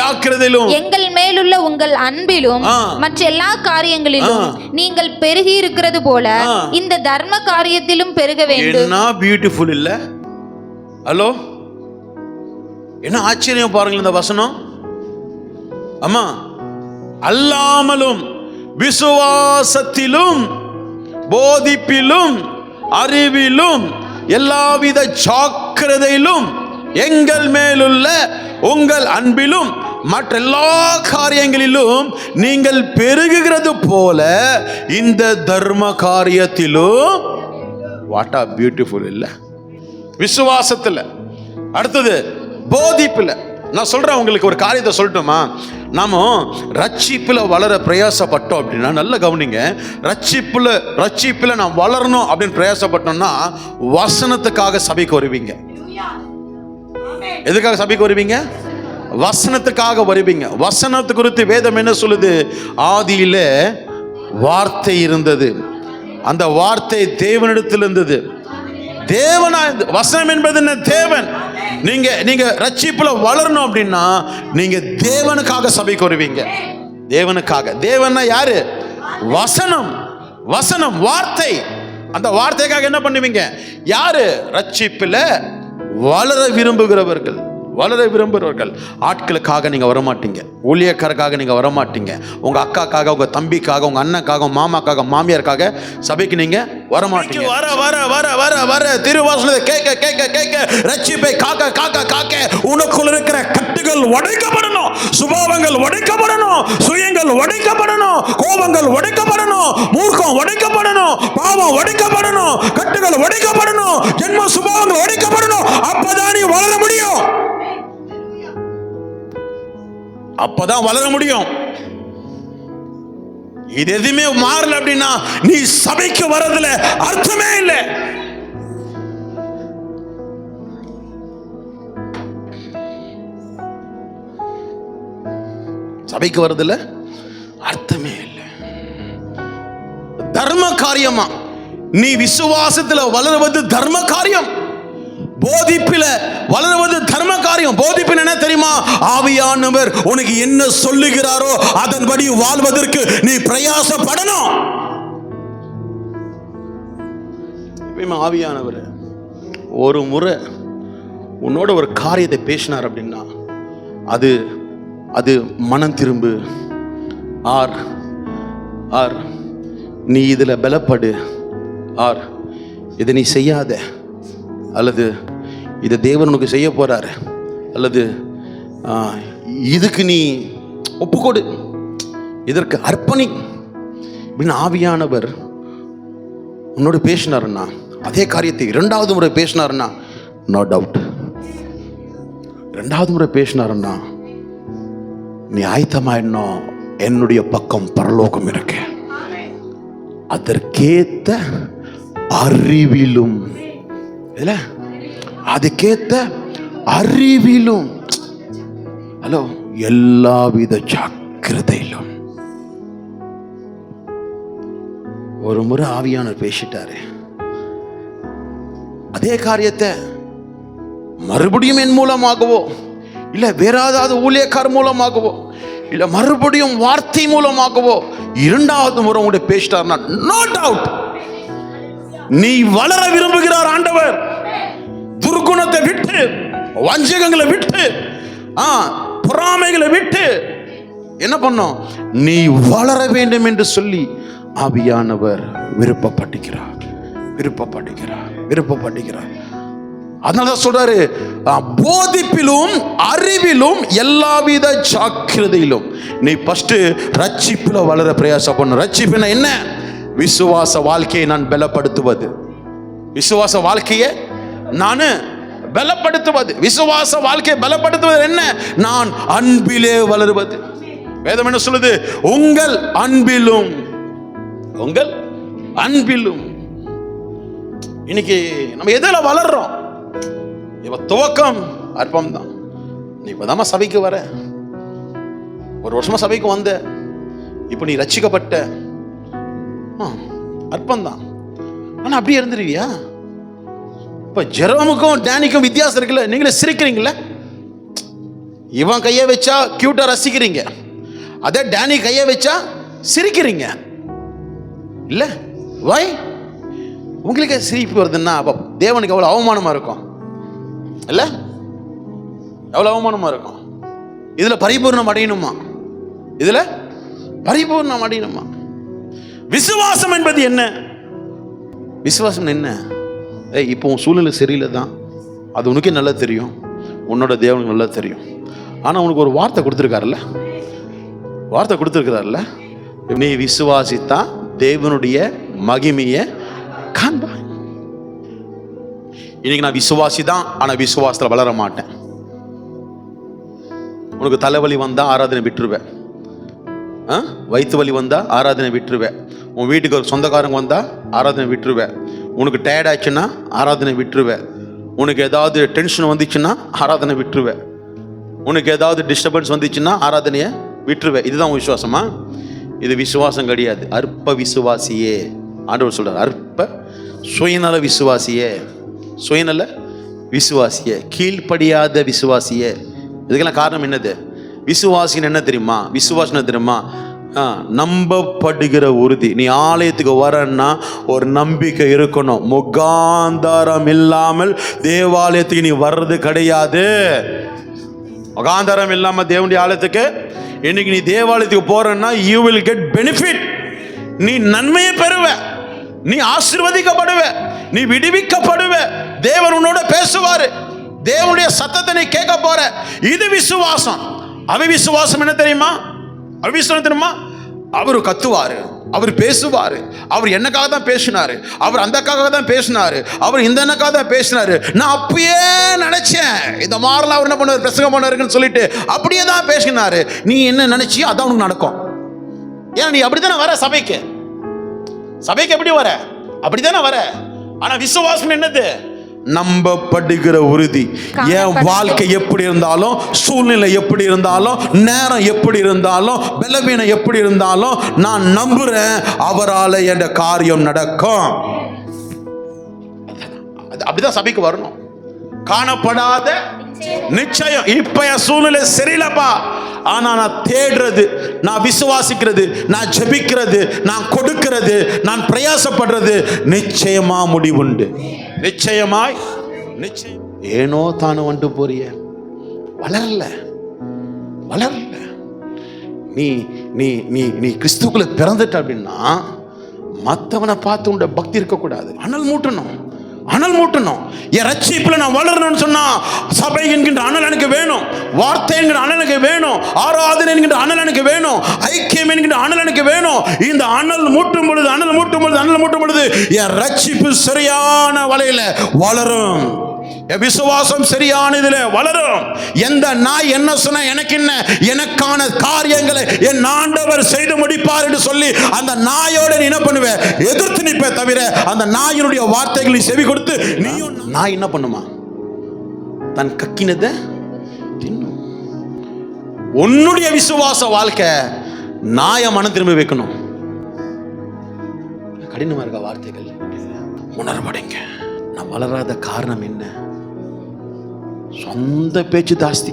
எங்கள் மேலுள்ள உங்கள் அன்பிலும் மற்ற எல்லா காரியங்களிலும் நீங்கள் பெருகி இருக்கிறது போல இந்த தர்ம காரியத்திலும் பெருக வேண்டும். என்ன பியூட்டிஃபுல் இல்ல? ஹலோ, என்ன ஆச்சரியம் பாருங்கள் இந்த வசனம். அம்மா, அல்லாமலும் விசுவாசத்திலும் போதிப்பிலும் அறிவிலும் எல்லாவித ஜாக்கிரதையிலும் எங்கள் மேலுள்ள உங்கள் அன்பிலும் மற்ற எல்லா காரியங்களிலும் நீங்கள் பெருகுகிறது போல இந்த தர்ம காரியத்திலும். வாட் ஆ பியூட்டிஃபுல் இல்ல? விசுவாசத்துல, அடுத்தது போதிப்புல. நான் சொல்றேன் உங்களுக்கு ஒரு காரியத்தை சொல்லட்டுமா? நாம ரட்சிப்புல வளர பிரயாசப்பட்டோம் அப்படின்னா, நல்ல கவனிங்க, ரட்சிப்புல நாம் வளரணும் அப்படின்னு பிரயாசப்பட்டோம்னா வசனத்துக்காக சபைக்கு வருவீங்க. எதுக்காக சபைக்கு வருவீங்க? வசனத்துக்காக வருவீங்க. வசனத்து குறித்து வேதம் என்ன சொல்லுது? ஆதியில வார்த்தை இருந்தது, அந்த வார்த்தை தேவனிடத்தில் இருந்தது. தேவனா வசனம் என்பது என்ன? தேவன். நீங்க ரட்சிப்புல வளரணும் அப்படின்னா நீங்க தேவனுக்காக சபைக்கு வருவீங்க. தேவனுக்காக. தேவன்னா யாரு? வசனம். வசனம் வார்த்தை. அந்த வார்த்தைக்காக என்ன பண்ணுவீங்க? யாரு? ரட்சிப்புல வளர விரும்புகிறவர்கள். ஆட்களுக்காக நீங்க வரமாட்டீங்க, ஊழியக்காரக்காக நீங்க வரமாட்டீங்க, உங்க அக்காக்காக, உங்க தம்பிக்காக, உங்க அண்ணனுக்காக, மாமாக்காக, மாமியாருக்காக சபைக்கு நீங்க வரமாட்டீங்க. வர வர வர வர வர திருவாசனத்தை கேட்க கேட்க கேட்க ரட்சிப்பை காக்க காக்க காக்க உனக்குள்ள இருக்கிற கட்டுகள் உடைக்கப்படணும், சுபாவங்கள் உடைக்கப்படணும், சுயங்கள் உடைக்கப்படணும், கோபங்கள் உடைக்கப்படணும், மூர்க்கம் உடைக்கப்படணும், பாவம் உடைக்கப்படணும், கட்டுகள் உடைக்கப்படணும், ஜென்ம சுபாவங்கள் உடைக்கப்படணும். அப்பதான் நீ வளர முடியும். அப்பதான் வளர முடியும். இது எதுவுமே மாறல அப்படின்னா நீ சபைக்கு வர்றதுல அர்த்தமே இல்லை. சபைக்கு வர்றதுல அர்த்தமே இல்லை. தர்ம காரியமா? நீ விசுவாசத்துல வளருவது தர்ம காரியம், போதிப்பில வளருவது தர்ம காரியம். போதிப்பில் என்ன தெரியுமா? ஆவியானவர் உனக்கு என்ன சொல்லுகிறாரோ அதன்படி வாழ்வதற்கு நீ பிரயாசப்படணும். ஆவியானவர் ஒரு முறை உன்னோட ஒரு காரியத்தை பேசினார் அப்படின்னா அது அது மனம் திரும்பு, ஆர் ஆர் நீ இதுல பலப்படு, ஆர் இதை நீ செய்யாத, அல்லது இதை தேவன் உனக்கு செய்ய போறாரு, அல்லது இதுக்கு நீ ஒப்புக்கொடு, இதற்கு அர்ப்பணி அப்படின்னு ஆவியானவர் உன்னோடு பேசினாருன்னா, அதே காரியத்தை 2வது முறை பேசினாருன்னா, நோ டவுட் 2வது முறை பேசினாருன்னா, நீ ஆயத்தமாயிடணும், என்னுடைய பக்கம் பரலோகம் இருக்கு, அதற்கேத்த அறிவிலும், அதுக்கேத்த அறிவிலும், ஹலோ, எல்லாவித ஜாக்கிரதையிலும். ஒரு முறை ஆவியானவர் பேசிட்டாரு, அதே காரியத்தை மறுபடியும் என் மூலமாகவோ இல்ல வேற ஏதாவது ஊழியக்கார மூலமாகவோ இல்ல மறுபடியும் வார்த்தை மூலமாகவோ 2வது முறை உங்கள்கிட்ட பேசிட்டாருன்னா, நோ டவுட் நீ வளர விரும்புகிறார் ஆண்டவர். துர்குணத்தை விட்டு, வஞ்சகங்களை விட்டு, பொறாமைகளை விட்டு என்ன பண்ணும், நீ வளர வேண்டும் என்று சொல்லி ஆவியானவர் விருப்பப்படுகிறார். அதனால சொல்றாரு, போதிப்பிலும் அறிவிலும் எல்லாவித ஜாக்கிரதையிலும். நீ ஃபர்ஸ்ட் ரட்சிப்புல வளர பிரயாசம் பண்ணு. ரட்சிப்புனா என்ன? விசுவாச வாழ்க்கையை நான் பலப்படுத்துவது. விசுவாச வாழ்க்கையை நான் பலப்படுத்துவது. விசுவாச வாழ்க்கையை பலப்படுத்துவது என்ன? நான் அன்பிலே வளருவது. வேதம் என்ன சொல்லுது? உங்கள் அன்பிலும். இன்னைக்கு நம்ம எதில வளர்றோம்? இப்ப துவக்கம் அற்பம் தான். நீ இப்பதாம சபைக்கு வர, 1 வருஷமா சபைக்கு வந்த, இப்ப நீ ரட்சிக்கப்பட்ட, அற்பம் தான். ஆனா அப்படியே இருந்துருவியா? இப்ப ஜெரோமுக்கும் டேனிக்கும் வித்தியாசம் இருக்குல்ல. நீங்களே சிரிக்கிறீங்களா? இவன் கையை வச்சா கியூட்டா ரசிக்கிறீங்க, அதே டேனி கையை வச்சா சிரிக்கிறீங்க இல்ல? வை? உங்களுக்கு சிரிப்பு வருதுன்னா அப்ப தேவனுக்கு எவ்வளவு அவமானமா இருக்கும் இல்ல? எவ்வளவு அவமானமா இருக்கும். இதுல பரிபூர்ணம் அடையணுமா? விசுவாசம் என்பது என்ன? விசுவாசம் என்ன? இப்போ உன் சூழ்நிலை சரியில்லை தான், அது உனக்கே நல்லா தெரியும், உன்னோட தேவனுக்கு நல்லா தெரியும். ஆனா உனக்கு ஒரு வார்த்தை கொடுத்துருக்காருல்ல, நீ விசுவாசித்தா தேவனுடைய மகிமையை காண்பாய். இன்னைக்கு நான் விசுவாசி தான், ஆனா விசுவாசத்துல வளர மாட்டேன். உனக்கு தலைவலி வந்தா ஆராதனை விட்டுருவேன், வயிற்று வலி வந்தா ஆராதனை விட்டுருவேன், உன் வீட்டுக்கு ஒரு சொந்தக்காரங்க வந்தா ஆராதனை விட்டுருவேன், உனக்கு டயர்ட் ஆச்சுன்னா ஆராதனை விட்டுருவேன், உனக்கு ஏதாவது டென்ஷன் வந்துச்சுன்னா ஆராதனை விட்டுருவேன், உனக்கு ஏதாவது டிஸ்டர்பன்ஸ் வந்துச்சுன்னா ஆராதனையை விட்டுருவேன். இதுதான் விசுவாசமா? இது விசுவாசம் கிடையாது. அற்ப விசுவாசியே ஆண்டவர் சொல்றார். அற்ப சுயநல விசுவாசியே, கீழ்ப்படியாத விசுவாசியே. இதுக்கெல்லாம் காரணம் என்னது? விசுவாசின்னு என்ன தெரியுமா? விசுவாசம் தெரியுமா? நம்பப்படுகிற உறுதி. நீ ஆலயத்துக்கு வரன்னா ஒரு நம்பிக்கை இருக்கணும். முகாந்தாரம் இல்லாமல் தேவாலயத்துக்கு நீ வர்றது கிடையாது. முகாந்தாரம் இல்லாம தேவனுடைய ஆலயத்துக்கு இன்னைக்கு நீ தேவாலயத்துக்கு போறன்னா you will get benefit. நீ நன்மையை பெறுவ, நீ ஆசீர்வதிக்கப்படுவ, நீ விடுவிக்கப்படுவ, தேவன் உன்னோட பேசுவாரு, தேவனுடைய சத்தத்தை நீ கேட்க போற. இது விசுவாசம். அவிசுவாசம் என்ன தெரியுமா? அவரு கத்துவாரு, அவர் பேசுவாரு, அவர் என்னக்காக தான் பேசினாரு, அவர் அந்தக்காக தான் பேசினாரு, அவர் இந்த என்னக்காக தான் பேசினாரு. நான் அப்பயே நினைச்சேன் இந்த மாதிரிலாம் அவர் என்ன பண்ணுவார், பிரசங்கம் பண்ணாருன்னு சொல்லிட்டு அப்படியே தான் பேசினாரு. நீ என்ன நினைச்சியோ அதான் உனக்கு நடக்கும். ஏன்னா நீ அப்படித்தானே வர சபைக்கு எப்படி வர? அப்படித்தானே வர. ஆனா விசுவாசம் என்னது? நம்பப்படுகிற உறுதி. என் வாழ்க்கை எப்படி இருந்தாலும், சூழ்நிலை எப்படி இருந்தாலும், நேரம் எப்படி இருந்தாலும், பலவீனம் எப்படி இருந்தாலும், நான் நம்புறேன் அவரால் என்ற காரியம் நடக்கும். அப்படிதான் சபைக்கு வரணும். காணப்படாத நிச்சயம். இப்ப என் சூழ்நிலை சரியில்லப்பா, ஆனா நான் தேடுறது, நான் விசுவாசிக்கிறது, நான் ஜெபிக்கிறது, நான் கொடுக்கிறது, நான் பிரயாசப்படுறது, நிச்சயமா முடிவுண்டு. நிச்சயம். ஏனோ தானே வந்து போறிய, வளரல. நீ நீ நீ நீ கிறிஸ்துக்குள்ள பிறந்துட்ட அப்படின்னா மற்றவனை பார்த்து உண்ட பக்தி இருக்கக்கூடாது. அனல் மூட்டணும். என் ரட்சிப்புல நான் வளரணும்னு சொன்னா சபை என்கின்ற அனல் எனக்கு வேணும், வார்த்தை என்கிற அனல் எனக்கு வேணும், ஆராதனை என்கின்ற அனல் எனக்கு வேணும், ஐக்கியம் என்கின்ற அனல் எனக்கு வேணும். இந்த அனல் மூட்டும் பொழுது என் ரட்சிப்பு சரியான வலையில வளரும். என் விசுவாசம் சரியானதுல வளரும். எந்த நாய் என்ன சொன்ன எனக்கு என்ன, எனக்கான காரியங்களை என் ஆண்டவர் செய்து முடிப்பார் என்று சொல்லி அந்த நாயோட நீ என்ன பண்ணுவ, எதிர்த்து நிற்ப. தவிர அந்த நாயினுடைய வார்த்தைகளை செவி கொடுத்து நீயும். நாய் என்ன பண்ணுமா, தன் கக்கினதை தின்னும். உன்னுடைய விசுவாச வாழ்க்கை நாயை மனம் திரும்ப வைக்கணும். கடினமா இருக்க வார்த்தைகள் உணர்வடைங்க. நான் வளராத காரணம் என்ன? சொந்த பேச்சு ஜாஸ்தி.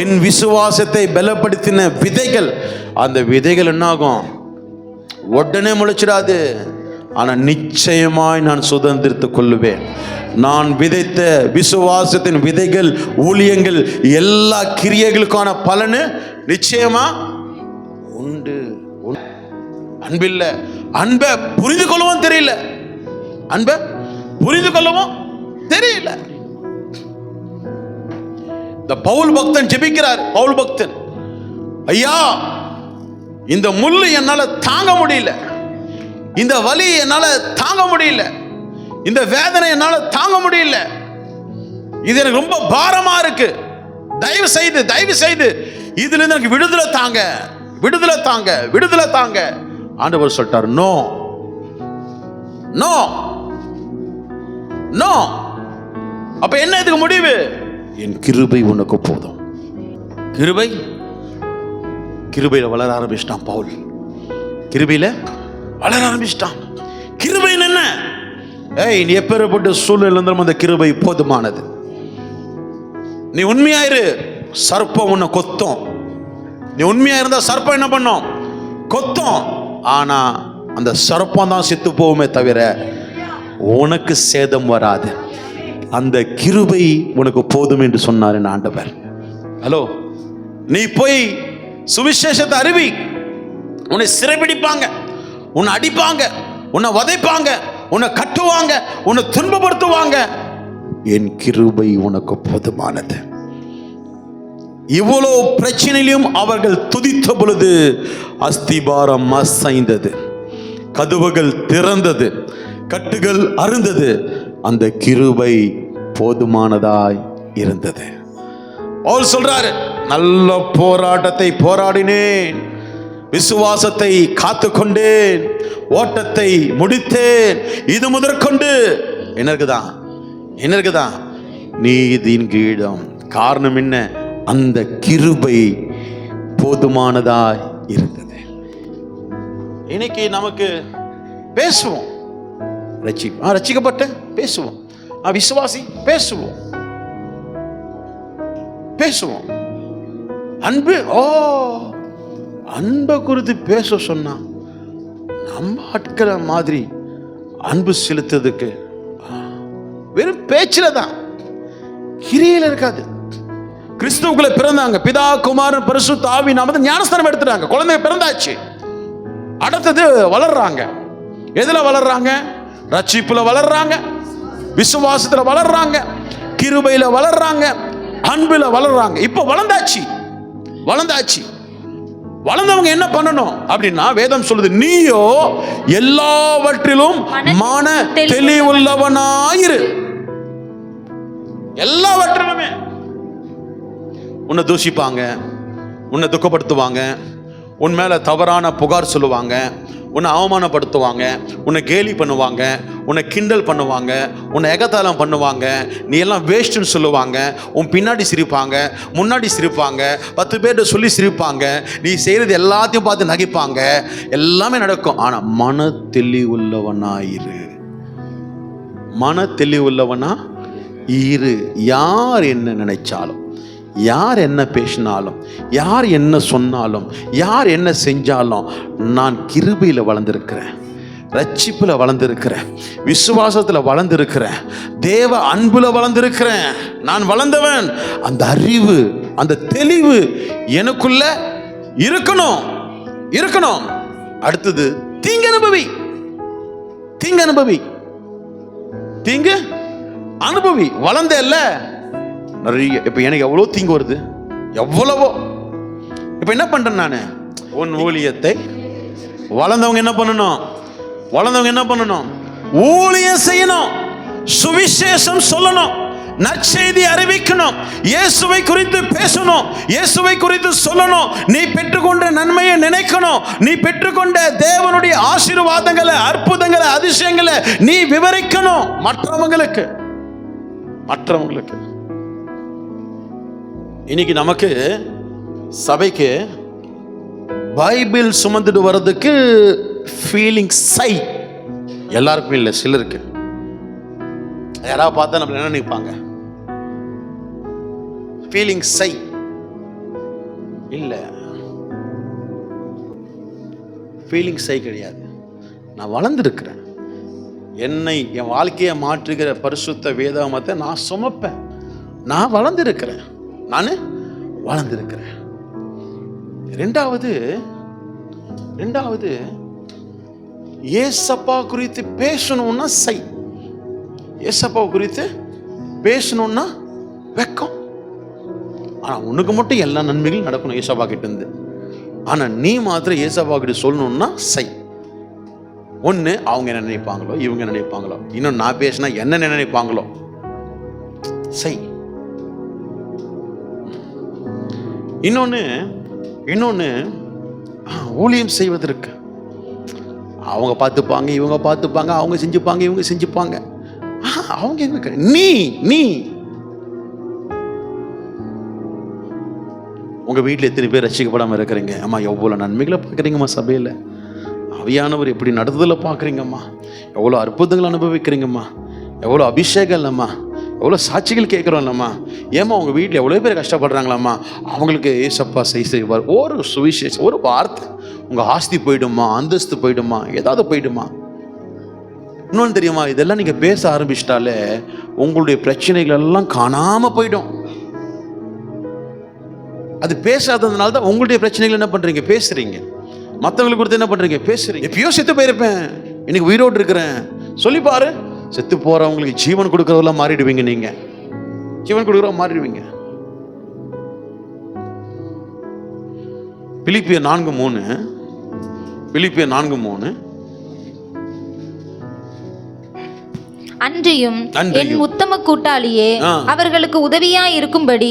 என் விசுவாசத்தை பலப்படுத்தின விதைகள், அந்த விதைகள் என்ன ஆகும், உடனே முளைச்சிடாது. ஆனா நிச்சயமாய் நான் சுதந்திரித்துக் கொள்ளுவேன். நான் விதைத்த விசுவாசத்தின் விதைகள், ஊழியங்கள், எல்லா கிரியைகளுக்கான பலனு நிச்சயமா உண்டு. அன்பில்ல, அன்பை புரிந்து கொள்ளவும் தெரியல, அன்பை புரிந்து கொள்ளவும் தெரியல. இந்த பவுல் பக்தன் ஜெபிக்கிறார். பவுல் பக்தன், ஐயா இந்த முள்ளு என்னால தாங்க முடியல, இந்த வலி என்னால தாங்க முடியல, இந்த வேதனை என்னால தாங்க முடியல, இது எனக்கு ரொம்ப பாரமா இருக்கு, தயவு செய்து இதுல இருந்து எனக்கு விடுதலை தாங்க, விடுதலை தாங்க, விடுதலை தாங்க. ஆண்டவர் சொல்லிட்டார், நோ நோ நோ. அப்ப என்ன இதுக்கு முடிவு? என் கிருபை உனக்கு போதும். கிருபையில வளர ஆரம்பிச்சிட்டான் பவுல். கிருபையில வளர ஆரம்பிச்சிட்டான். கிருபையில் என்ன? நீ எப்பேற்பட்ட சூழ்நிலை இருந்தாலும் அந்த கிருபை போதுமானது. நீ உண்மையாயிரு, சர்ப்பம் உன்னை கொத்தும். நீ உண்மையா இருந்தா சர்ப்பம் என்ன பண்ணும்? கொத்தும். ஆனா அந்த சர்ப்பம் தான் செத்து போகுமே தவிர உனக்கு சேதம் வராது. அந்த கிருபை உனக்கு போதும் என்று சொன்னார் என் ஆண்டவர். ஹலோ, நீ போய் சுவிசேஷத்தை அறிவி. உன்னை சிறைபிடிப்பாங்க, உன்னை அடிப்பாங்க, உன்னை வதைப்பாங்க, உன்னை கட்டுவாங்க, உன்னை துன்பப்படுத்துவாங்க. என் கிருபை உனக்கு போதுமானது. இவ்வளவு பிரச்சனையிலும் அவர்கள் துதித்த பொழுது அஸ்திபாரம் அசைந்தது, கதவுகள் திறந்தது, கட்டுகள் அறுந்தது. அந்த கிருபை போதுமானதாய் இருந்தது. அவர் சொல்றாரு, நல்ல போராட்டத்தை போராடினேன், விசுவாசத்தை காத்து கொண்டேன், ஓட்டத்தை முடித்தேன். இது முதற்கொண்டு என்ன இருக்குதான் நீதியின் கீழம். காரணம் என்ன? அந்த கிருபை போதுமானதாய் இருந்தது. இன்னைக்கு நமக்கு பேசுவோம், ரட்சிக்கப்பட்ட பேசுவோம், விசுவாசி பேசுவோம், அன்பு அன்பை குறித்து பேச சொன்னா நம்ம ஆட்களை மாதிரி அன்பு செலுத்துறதுக்கு வெறும் பேச்சில தான், கிரியில இருக்காது. கிறிஸ்துவுக்குள்ள பிறந்தாங்க, பிதா குமாரன் பரிசுத்த ஆவி நாமத்தில் ஞானஸ்தானம் எடுத்துட்டாங்க, குழந்தைங்க பிறந்தாச்சு. அடுத்தது வளர்றாங்க. எதுல வளர்றாங்க? ரட்சிப்புல வளர்றாங்க, விசுவாசத்துல வளர்றாங்க, கிருபையில வளர்றாங்க, அன்புல வளர்றாங்க. இப்ப வளர்ந்தாச்சு. வளர்ந்தவங்க என்ன பண்ணணும் அப்படின்னா, வேதம் சொல்லுது, நீயோ எல்லாவற்றிலும் மன தெளிவுள்ளவனாயிரு. எல்லாவற்றிலுமே உன்னை தூஷிப்பாங்க, உன்னை துக்கப்படுத்துவாங்க, உன் மேல தவறான புகார் சொல்லுவாங்க, உன்னை அவமானப்படுத்துவாங்க, உன்னை கேலி பண்ணுவாங்க, உன்னை கிண்டல் பண்ணுவாங்க, உன்னை எகத்தாளம் பண்ணுவாங்க, நீ எல்லாம் வேஸ்ட்னு சொல்லுவாங்க, உன் பின்னாடி சிரிப்பாங்க, முன்னாடி சிரிப்பாங்க, 10 பேர்கிட்ட சொல்லி சிரிப்பாங்க, நீ செய்கிறது எல்லாத்தையும் பார்த்து நகைப்பாங்க, எல்லாமே நடக்கும். ஆனால் மன தெளிவுள்ளவனாயிரு, மன தெளிவுள்ளவனா இரு. யார் என்ன நினைச்சாலும், யார் என்ன பேசினாலும், யார் என்ன சொன்னாலும், யார் என்ன செஞ்சாலும், நான் கிருபையில் வளர்ந்திருக்கிறேன், ரட்சிப்புல வளர்ந்திருக்கிறேன், விசுவாசத்துல வளர்ந்திருக்கிறேன், தேவ அன்புல வளர்ந்திருக்கிறேன். நான் வளர்ந்தவன். அந்த அறிவு, அந்த தெளிவு எனக்குள்ள இருக்கணும். அடுத்தது தீங்கு அனுபவி. வளர்ந்த இல்ல நிறைய. இப்ப எனக்கு எவ்வளவு தீங்கு வருது, எவ்வளவோ. இப்ப என்ன பண்றேன் நானு? உன் ஊழியத்தை வளர்ந்தவங்க என்ன பண்ணணும்? ஊழியம் செய்யணும். சுவிசேஷம் சொல்லணும், நற்செய்தி அறிவிக்கணும், இயேசுவை குறித்து பேசணும், இயேசுவை குறித்து சொல்லணும். நீ பெற்றுக்கொண்ட நன்மையை நினைக்கணும், நீ பெற்றுக்கொண்ட தேவனுடைய ஆசீர்வாதங்களை, அற்புதங்களை, அதிசயங்களை நீ விவரிக்கணும் மற்றவங்களுக்கு. இன்னைக்கு நமக்கு சபைக்கு பைபிள் சுமந்துட்டு வர்றதுக்கு ஃபீலிங் சை எல்லாருக்கும் இல்லை, சிலருக்கு. யாராவது பார்த்தா நம்ம என்ன நினைப்பாங்க? ஃபீலிங் சை இல்லை, ஃபீலிங் சை கிடையாது. நான் வளர்ந்துருக்கிறேன், என்னை என் வாழ்க்கையை மாற்றுகிற பரிசுத்த வேதாகமத்தை நான் சுமப்பேன். நான் வளர்ந்துருக்கிறேன். ரெண்டாவது ஏசப்பா குறித்து பேசணும்னா சை, ஏசப்பா குறித்து பேசணும்னா வெக்கம். ஆனா உனக்கு மட்டும் எல்லா நன்மைகளும் நடக்கணும் ஏசப்பா கிட்ட இருந்து. ஆனா நீ மாத்திரம் ஏசப்பா கிட்ட சொல்லணும்னா சை. ஒண்ணு அவங்க என்ன நினைப்பாங்களோ, இவங்க நினைப்பாங்களோ, இன்னும் நான் பேசினா என்ன நினைப்பாங்களோ, சை. இன்னொன்னு ஊழியம் செய்வதற்கு அவங்க பார்த்துப்பாங்க, இவங்க பார்த்துப்பாங்க, அவங்க செஞ்சுப்பாங்க, இவங்க செஞ்சுப்பாங்க. அவங்க எங்க? நீ உங்க வீட்டில் எத்தனை பேர் ரசிக்கப்படாம இருக்கிறீங்க? அம்மா எவ்வளவு நன்மைகளை பார்க்குறீங்கம்மா, சபையில் ஆவியானவர் எப்படி நடத்துதல பார்க்குறீங்கம்மா, எவ்வளோ அற்புதங்கள் அனுபவிக்கிறீங்கம்மா, எவ்வளோ அபிஷேகம் இல்லைம்மா, எவ்வளோ சாட்சிகள் கேட்குறோம் இல்லைம்மா. ஏம்மா உங்கள் வீட்டில் எவ்வளோ பேர் கஷ்டப்படுறாங்களாம்மா, அவங்களுக்கு ஏசப்பா செய்வார். ஒரு சுவிசேஷம், ஒரு வார்த்தை, உங்கள் ஆஸ்தி போயிடுமா, அந்தஸ்து போயிடுமா, ஏதாவது போயிடுமா. இன்னொன்று தெரியுமா, இதெல்லாம் நீங்கள் பேச ஆரம்பிச்சிட்டாலே உங்களுடைய பிரச்சனைகள் எல்லாம் காணாமல் போயிடும். அது பேசாததுனால தான் உங்களுடைய பிரச்சனைகள் என்ன பண்ணுறீங்க, பேசுகிறீங்க. மற்றவங்களுக்கு கொடுத்து என்ன பண்ணுறீங்க, பேசுகிறீங்க. எப்பயோ செத்து போயிருப்பேன், இன்னைக்கு உயிரோடு இருக்கிறேன் சொல்லி பாரு. செத்து போகிறவங்களுக்கு ஜீவன் கொடுக்குறவெல்லாம் மாறிடுவீங்க. நீங்கள் ஜீவன் கொடுக்குறவங்க மாறிடுவீங்க. பிலிப்பியர் 4:3 அன்றியும் என் உத்தம கூட்டாளியே, அவர்களுக்கு உதவியாய் இருக்கும்படி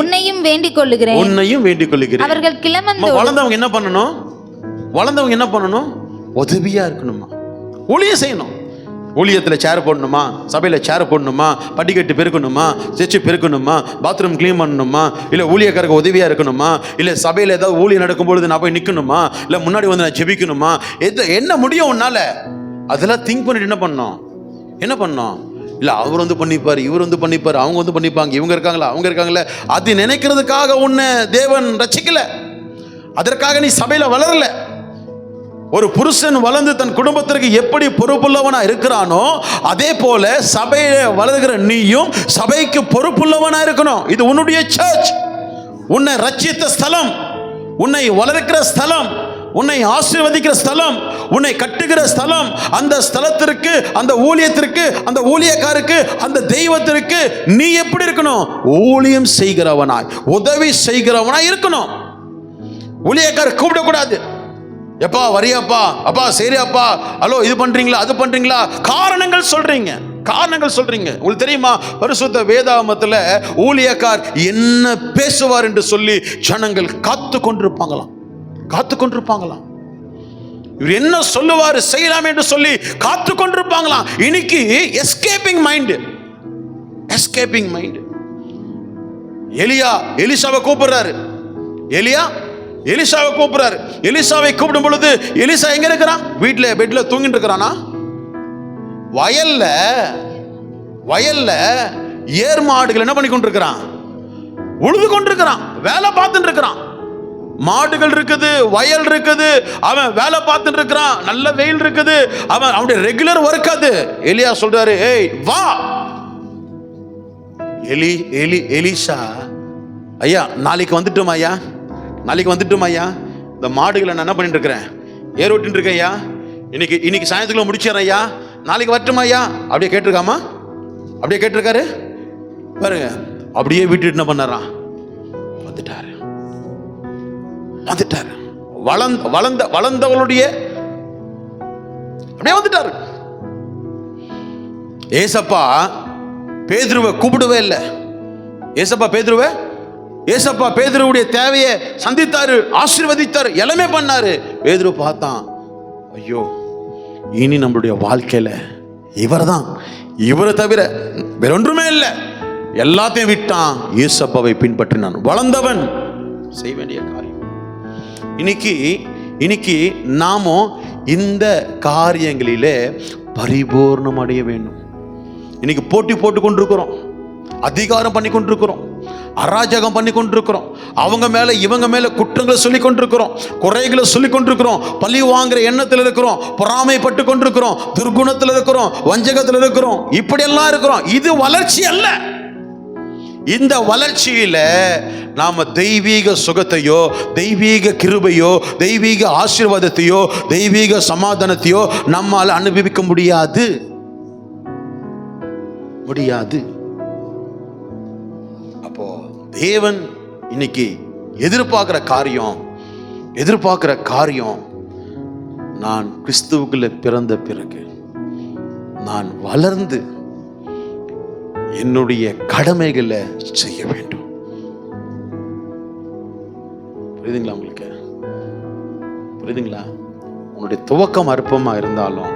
உன்னையும் வேண்டிக் கொள்ளுகிறேன். அவர்கள் கிளம்பந்து வளர்ந்தவங்க என்ன பண்ணணும்? உதவியா இருக்கணுமா, ஊழியம் செய்யணும். ஊழியத்தில் சேர் போடணுமா, சபையில் சேர் போடணுமா, படிக்கட்டு பெருக்கணுமா, செச்சு பெருக்கணுமா, பாத்ரூம் கிளீன் பண்ணணுமா, இல்லை ஊழியக்காரருக்கு உதவியாக இருக்கணுமா, இல்லை சபையில் ஏதாவது ஊழியம் நடக்கும்பொழுது நான் போய் நிற்கணுமா, இல்லை முன்னாடி வந்து நான் ஜெபிக்கணுமா, என்ன முடியும் உன்னால? அதெல்லாம் திங்க் பண்ணிட்டு என்ன பண்ணோம்? இல்லை அவர் வந்து பண்ணிப்பார், இவர் வந்து பண்ணிப்பார், அவங்க வந்து பண்ணிப்பாங்க, இவங்க இருக்காங்களா, அவங்க இருக்காங்களே, அது நினைக்கிறதுக்காக உன்னை தேவன் ரட்சிக்கல. அதற்காக நீ சபையில் வளரல. ஒரு புருஷன் வளர்ந்து தன் குடும்பத்திற்கு எப்படி பொறுப்புள்ளவனா இருக்கிறானோ அதே போல சபையில வளர்கிற நீயும் சபைக்கு பொறுப்புள்ளவனா இருக்கணும். இது உன்னுடைய சர்ச், உன்னை ரட்சித்த ஸ்தலம், உன்னை வளர்க்கிற ஸ்தலம், உன்னை ஆசீர்வதிக்கிற ஸ்தலம், உன்னை கட்டுகிற ஸ்தலம். அந்த ஸ்தலத்திற்கு, அந்த ஊழியத்திற்கு, அந்த ஊழியக்காருக்கு, அந்த தெய்வத்திற்கு நீ எப்படி இருக்கணும்? ஊழியம் செய்கிறவனாய், உதவி செய்கிறவனாய் இருக்கணும். ஊழியக்காரர் கூப்பிடக்கூடாது. எப்பா வரியாப்பா, அப்பா சரியாப்பா, ஹலோ இது பண்றீங்களா, அது பண்றீங்களா, காரணங்கள் சொல்றீங்க. உங்களுக்கு தெரியுமா, பரிசுத்த வேதாகமத்துல ஊழியக்கார் என்ன பேசுவார் என்று சொல்லி ஜனங்கள் காத்து கொண்டிருப்பாங்களாம். இவர் என்ன சொல்லுவார் செய்யலாம் என்று சொல்லி காத்து கொண்டிருப்பாங்களாம். இன்னைக்கு எஸ்கேப்பிங் மைண்ட். எலிசாவை கூப்பிடுறாரு. எலிசாவை கூப்பிடும் பொழுது எலிசா எங்க இருக்கிறான்? பெட்ல தூங்கிட்டு இருக்கிறானா? வயல்ல ஏர் மாடுகள் என்ன பண்ணி கொண்டிருக்கிறான்? உழுது கொண்டிருக்கிறான், வேலை பார்த்துட்டு இருக்கிறான். மாடுகள் இருக்குது, வயல் இருக்குது, அவன் வேலை பார்த்துட்டு இருக்கிறான். நல்ல வெயில் இருக்குது, அவனுடைய ரெகுலர் ஒர்க் அது. எலியா சொல்றாரு, ஏய் வா. எலிசா, ஐயா நாளைக்கு வந்துட்டோம் ஐயா, இந்த மாடுகளை நான் என்ன பண்ணிட்டு இருக்கிறேன், ஏர் ஓட்டிட்டு இருக்கேன் ஐயா, இன்னைக்கு சாயந்தரத்துக்குள்ள முடிச்சிடறேன் ஐயா, நாளைக்கு வரட்டுமா ஐயா? அப்படியே கேட்டிருக்காரு பாருங்க. அப்படியே விட்டுட்டு என்ன பண்ணாராம், வந்துட்டாரு. வளர்ந்தவளுடைய அப்படியே வந்துட்டாரு. ஏசப்பா பேதுருவை கூப்பிடவே இல்லை. ஏசப்பா பேதுருவுடைய தேவையை சந்தித்தாரு, ஆசீர்வதித்தாரு, எல்லாமே பண்ணாரு. பேதுரு பார்த்தான், ஐயோ இனி நம்மளுடைய வாழ்க்கையில இவர்தான், இவரை தவிர வேற ஒன்றுமே இல்லை. எல்லாத்தையும் விட்டான், ஏசப்பாவை பின்பற்றினான், வளர்ந்தவன். செய்ய வேண்டிய காரியம் இன்னைக்கு நாமும் இந்த காரியங்களிலே பரிபூர்ணம் அடைய வேண்டும். இன்னைக்கு போட்டி போட்டு கொண்டிருக்கிறோம், அதிகாரம் பண்ணி கொண்டிருக்கிறோம், அராஜகம் பண்ணி கொண்டிருக்கிறோம், அவங்க மேல இவங்க மேல குற்றங்களை சொல்லி கொண்டிருக்கிறோம், குறைகளை சொல்லி கொண்டிருக்கிறோம், பழி வாங்குற எண்ணத்தில் இருக்கிறோம், பொறாமைப்பட்டு கொண்டிருக்கிறோம், துர்குணத்தில் இருக்கிறோம், வஞ்சகத்தில் இருக்கிறோம், இப்படியெல்லாம் இருக்கிறோம். இது வளர்ச்சி அல்ல. இந்த வளர்ச்சியில நாம தெய்வீக சுகத்தையோ, தெய்வீக கிருபையோ, தெய்வீக ஆசீர்வாதத்தையோ, தெய்வீக சமாதானத்தையோ நம்மால் அனுபவிக்க முடியாது. அப்போ தேவன் இன்னைக்கு எதிர்பார்க்கிற காரியம், நான் கிறிஸ்துவுக்குள்ள பிறந்த பிறகு நான் வளர்ந்து என்னுடைய கடமைகளை செய்ய வேண்டும். புரியுதுங்களா? உன்னுடைய துவக்கம் அற்பமா இருந்தாலும்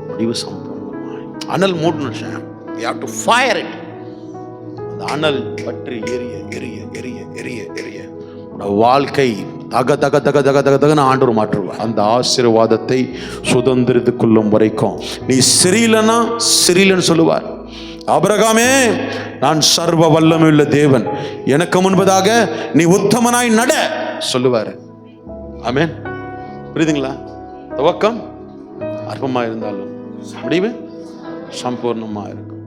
முடிவு சம்பூர்ணமாய். அனல் மூடணும். You have to fire it. அந்த அனல் பற்றி எரிய எரிய எரிய எரிய எரிய வாழ்க்கை தக தக தக தக தக தகன்னு ஆண்டவர் மாற்றுவார். அந்த ஆசீர்வாதத்தை சுதந்திரித்துக் கொள்ளும் வரைக்கும் நீ சரியில்லைன்னு சொல்லுவார். ஆபிரகாமே, நான் சர்வ வல்லமையுள்ள தேவன், எனக்கு முன்பதாக நீ உத்தமனாய் நட சொல்லுவார். ஆமென். புரியுதுங்களா? துவக்கம் அற்பமா இருந்தாலும் முடிவு சம்பூர்ணமா இருக்கும்.